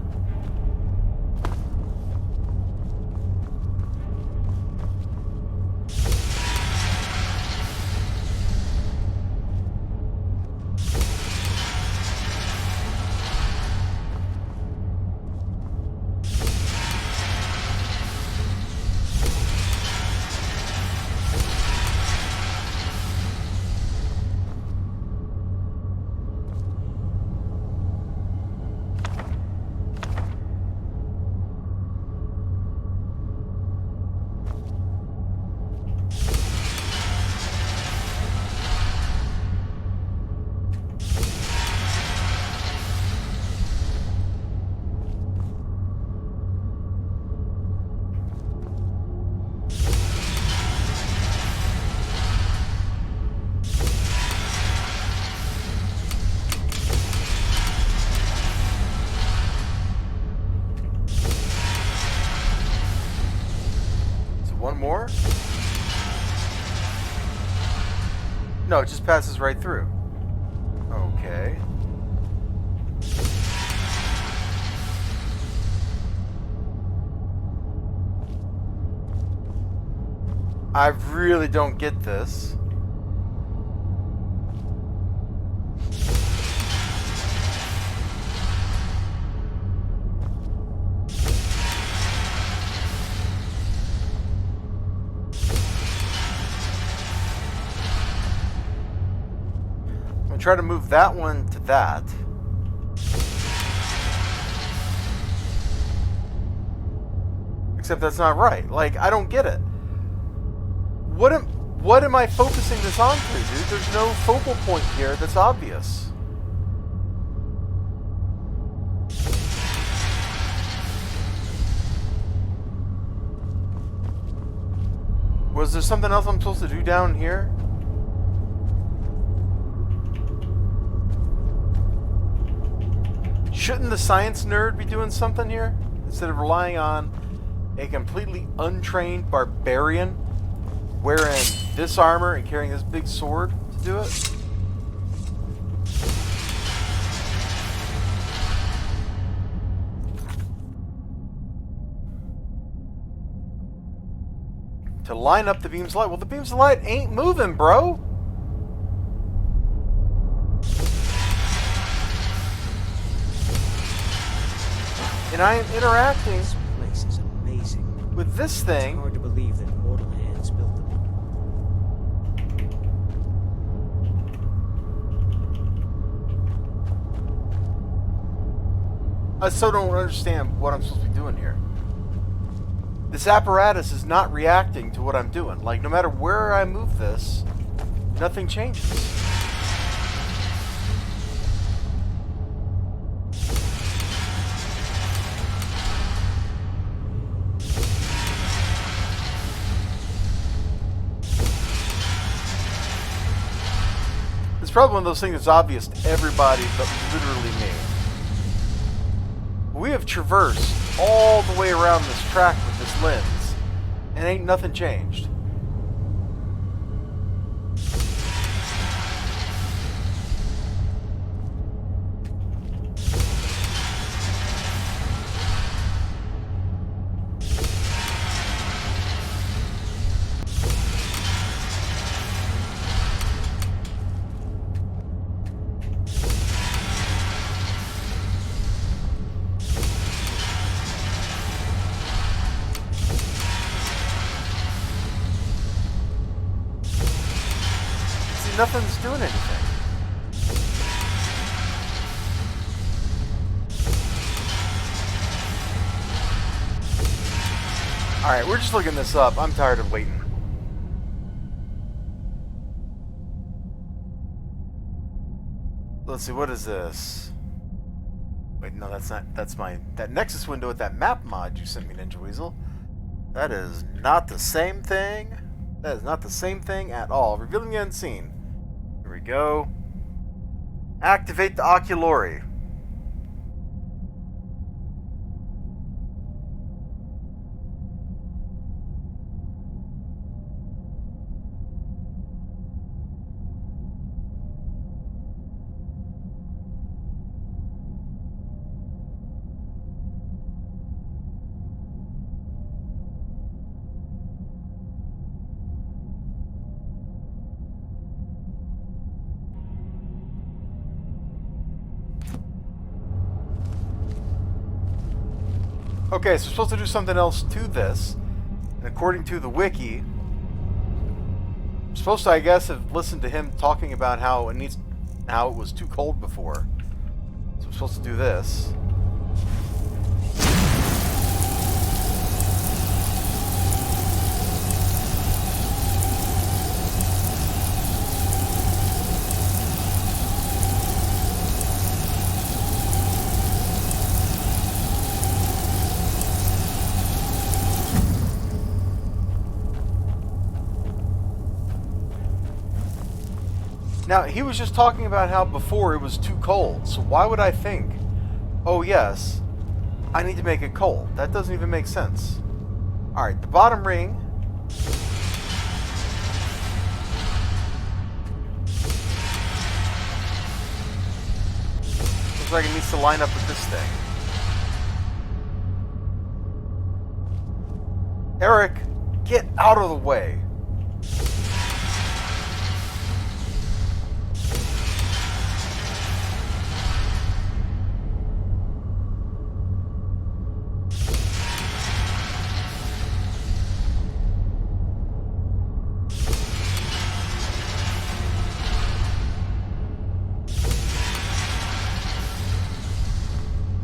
Speaker 1: One more? No, it just passes right through. Okay. I really don't get this. Try to move that one to that. Except that's not right. Like, I don't get it. What am I focusing this on to, dude? There's no focal point here that's obvious. Was there something else I'm supposed to do down here? Shouldn't the science nerd be doing something here? Instead of relying on a completely untrained barbarian wearing this armor and carrying this big sword to do it? To line up the beams of light. Well, the beams of light ain't moving, bro. And I am interacting
Speaker 3: This place is amazing.
Speaker 1: with this
Speaker 3: It's
Speaker 1: thing.
Speaker 3: hard to believe that mortal hands built them.
Speaker 1: I still don't understand what I'm supposed to be doing here. This apparatus is not reacting to what I'm doing. Like, no matter where I move this, nothing changes. It's probably one of those things that's obvious to everybody but literally me. We have traversed all the way around this track with this lens, and ain't nothing changed. Nothing's doing anything. Alright, we're just looking this up. I'm tired of waiting. Let's see, what is this? Wait, no, that's not. That's that Nexus window with that map mod you sent me, Ninja Weasel. That is not the same thing. That is not the same thing at all. Revealing the unseen. Here we go. Activate the Oculori. Okay, so we're supposed to do something else to this. And according to the wiki, I'm supposed to, I guess, have listened to him talking about how it was too cold before. So I'm supposed to do this. Now, he was just talking about how before it was too cold, so why would I think, oh yes, I need to make it cold? That doesn't even make sense. Alright, the bottom ring. Looks like it needs to line up with this thing. Eric, get out of the way.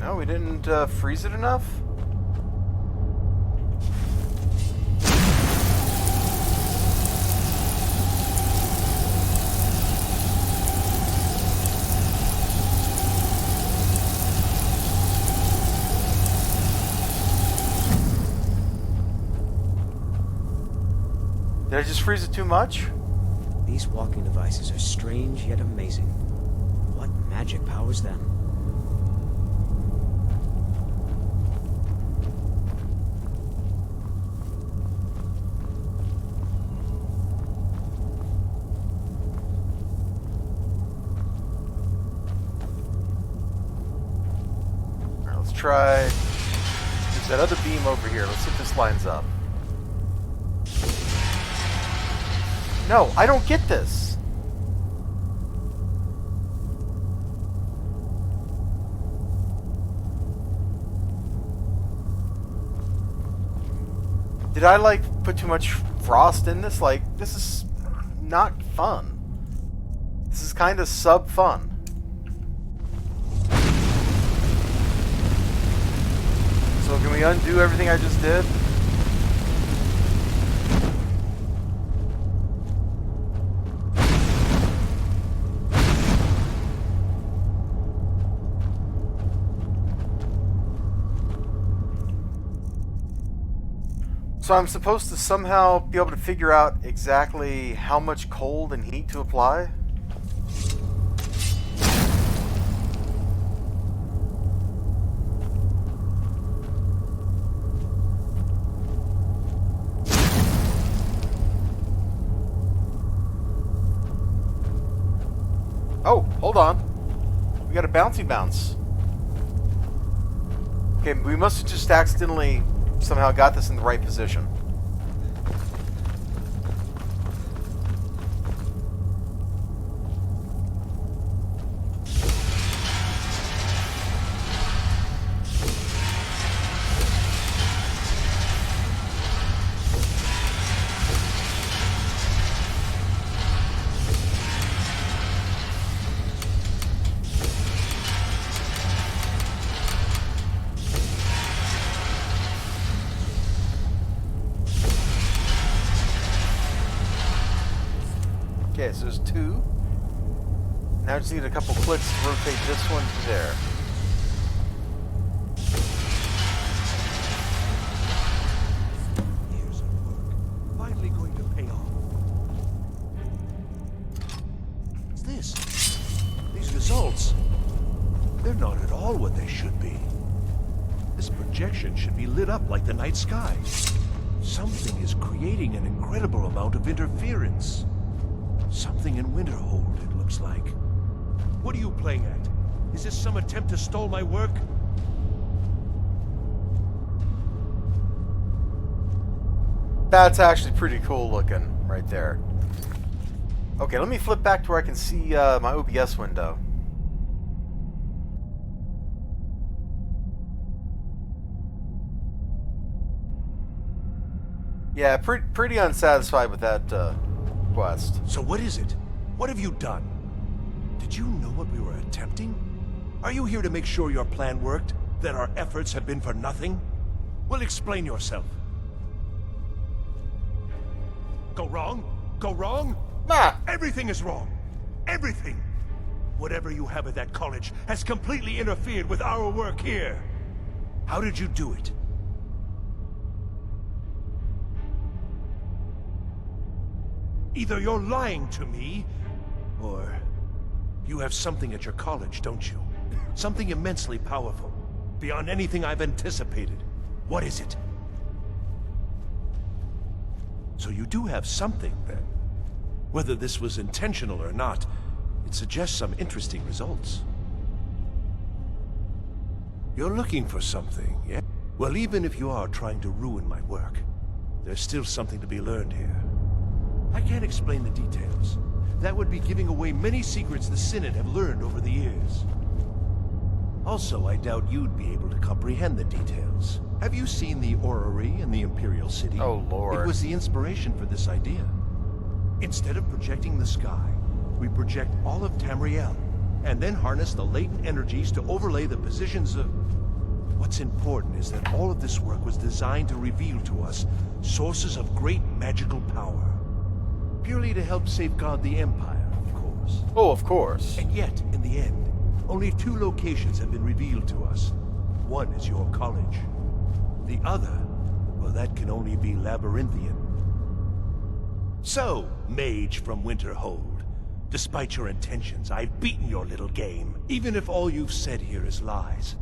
Speaker 1: No, we didn't freeze it enough? Did I just freeze it too much?
Speaker 3: These walking devices are strange yet amazing. What magic powers them?
Speaker 1: Alright, let's try. There's that other beam over here. Let's see if this lines up. No, I don't get this. Did I, like, put too much frost in this? Like, this is not fun. This is kind of sub-fun. So can we undo everything I just did? So I'm supposed to somehow be able to figure out exactly how much cold and heat to apply? Oh, hold on. We got a bouncy bounce. Okay, we must have just accidentally somehow got this in the right position. Okay, so there's two. Now I just need a couple clicks to rotate this one to there.
Speaker 5: Years of work finally going to pay off. What's this? These results, they're not at all what they should be. This projection should be lit up like the night sky. Something is creating an incredible amount of interference. Something in Winterhold, it looks like. What are you playing at? Is this some attempt to stall my work?
Speaker 1: That's actually pretty cool looking right there. Okay, let me flip back to where I can see my OBS window. Yeah, pretty unsatisfied with that quest.
Speaker 5: So what is it? What have you done? Did you know what we were attempting? Are you here to make sure your plan worked? That our efforts have been for nothing? Well, explain yourself. Go wrong? Go wrong?
Speaker 1: Nah.
Speaker 5: Everything is wrong. Everything. Whatever you have at that college has completely interfered with our work here. How did you do it? Either you're lying to me, or you have something at your college, don't you? Something immensely powerful, beyond anything I've anticipated. What is it? So you do have something, then. Whether this was intentional or not, it suggests some interesting results. You're looking for something, yeah? Well, even if you are trying to ruin my work, there's still something to be learned here. I can't explain the details. That would be giving away many secrets the Synod have learned over the years. Also, I doubt you'd be able to comprehend the details. Have you seen the orrery in the Imperial City?
Speaker 1: Oh, Lord.
Speaker 5: It was the inspiration for this idea. Instead of projecting the sky, we project all of Tamriel, and then harness the latent energies to overlay the positions of... What's important is that all of this work was designed to reveal to us sources of great magical power. Purely to help safeguard the Empire, of course.
Speaker 1: Oh, of course.
Speaker 5: And yet, in the end, only two locations have been revealed to us. One is your college. The other, well, that can only be Labyrinthian. So, mage from Winterhold, despite your intentions, I've beaten your little game. Even if all you've said here is lies,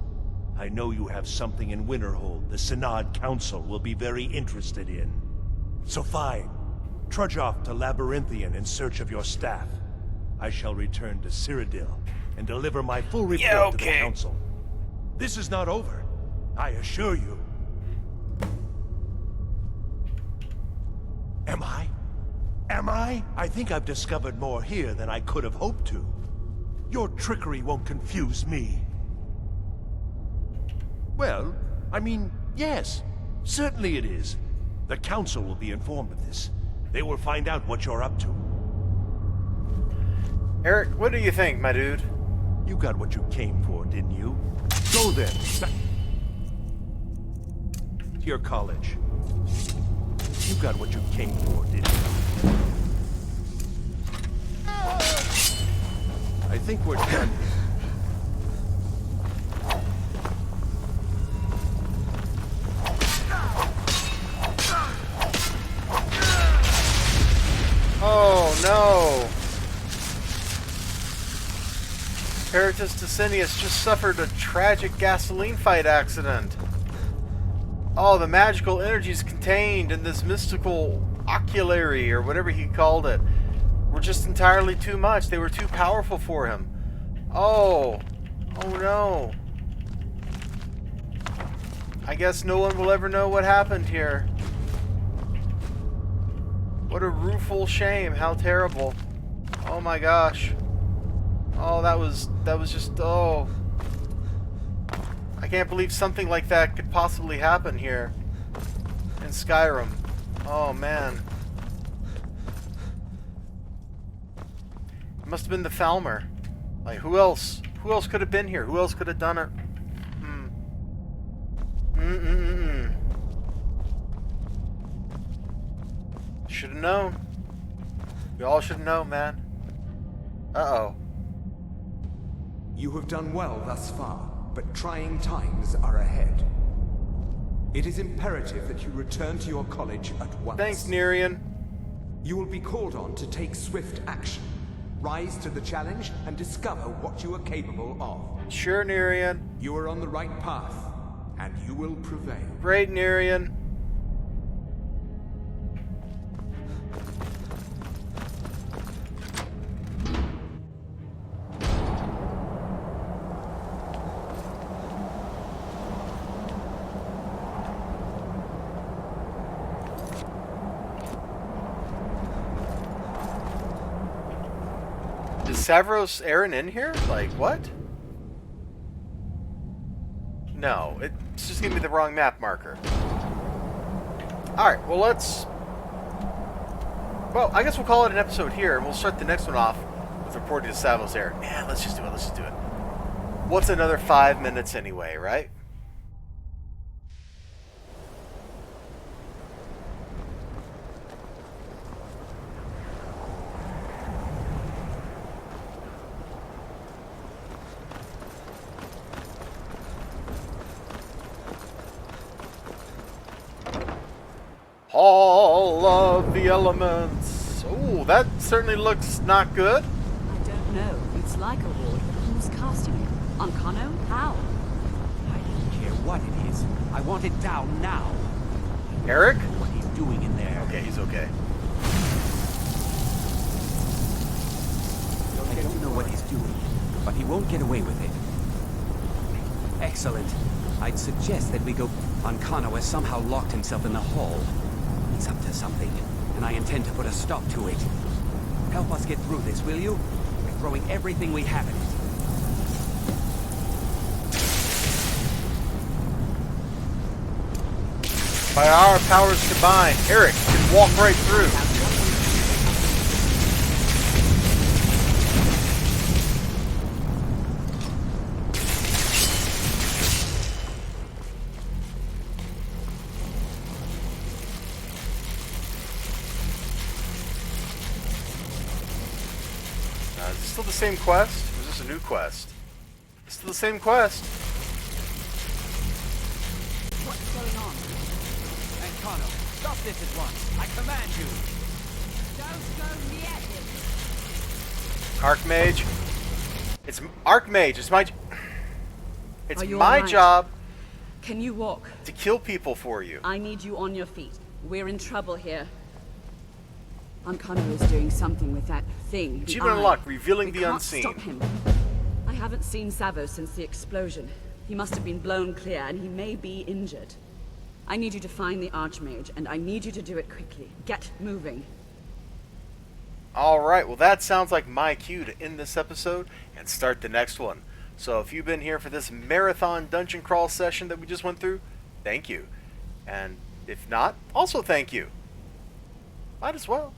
Speaker 5: I know you have something in Winterhold the Synod Council will be very interested in. So fine. Trudge off to Labyrinthian in search of your staff. I shall return to Cyrodiil and deliver my full report to the Council. This is not over, I assure you. Am I? Am I? I think I've discovered more here than I could have hoped to. Your trickery won't confuse me. Well, I mean, yes, certainly it is. The Council will be informed of this. They will find out what you're up to.
Speaker 1: Eric, what do you think, my dude?
Speaker 5: You got what you came for, didn't you? Go then. Back to your college. You got what you came for, didn't you? I think we're done.
Speaker 1: Oh no! Peritus Decinius just suffered a tragic gasoline fight accident. Oh, the magical energies contained in this mystical oculary, or whatever he called it, were just entirely too much. They were too powerful for him. Oh. Oh no. I guess no one will ever know what happened here. What a rueful shame. How terrible. Oh my gosh. Oh, that was just, oh. I can't believe something like that could possibly happen here in Skyrim. Oh man. It must have been the Falmer. Like, who else? Who else could have been here? Who else could have done it? Should have known. We all should have known, man. Uh-oh.
Speaker 6: You have done well thus far, but trying times are ahead. It is imperative that you return to your college at once.
Speaker 1: Thanks, Nerian.
Speaker 6: You will be called on to take swift action. Rise to the challenge and discover what you are capable of.
Speaker 1: Sure, Nerian.
Speaker 6: You are on the right path, and you will prevail.
Speaker 1: Great, Nerian. Is Savros Aaron in here? Like, what? No, it's just giving me the wrong map marker. Alright, well let's... Well, I guess we'll call it an episode here, and we'll start the next one off with reporting to Savros Aaron. Yeah, let's just do it, let's just do it. What's another 5 minutes anyway, right? All of the elements. Oh, that certainly looks not good.
Speaker 2: I don't know. It's like a ward, but who's casting it? On Kano? How?
Speaker 3: I don't care what it is. I want it down now.
Speaker 1: Eric?
Speaker 3: What he's doing in there.
Speaker 1: Okay, he's okay.
Speaker 3: I don't know what he's doing, but he won't get away with it. Excellent. I'd suggest that we go... Ankano has somehow locked himself in the hall. He's up to something, and I intend to put a stop to it. Help us get through this, will you? We're throwing everything we have at it.
Speaker 1: By our powers combined, Eric can walk right through. Is it still the same quest? Or is this a new quest? It's still the same quest.
Speaker 2: What's going on?
Speaker 3: Ankano, stop this at once. I command you.
Speaker 2: Don't go near him.
Speaker 1: Archmage. It's Archmage. It's my... It's
Speaker 2: Are you
Speaker 1: my
Speaker 2: all right?
Speaker 1: job
Speaker 2: Can you walk?
Speaker 1: to kill people for you.
Speaker 2: I need you on your feet. We're in trouble here. Ankano is doing something with that thing. the
Speaker 1: Achievement
Speaker 2: eye.
Speaker 1: unlocked, revealing
Speaker 2: We
Speaker 1: the
Speaker 2: can't
Speaker 1: unseen.
Speaker 2: Stop him. I haven't seen Savo since the explosion. He must have been blown clear, and he may be injured. I need you to find the Archmage, and I need you to do it quickly. Get moving.
Speaker 1: Alright, well that sounds like my cue to end this episode and start the next one. So if you've been here for this marathon dungeon crawl session that we just went through, thank you. And If not, also thank you. Might as well.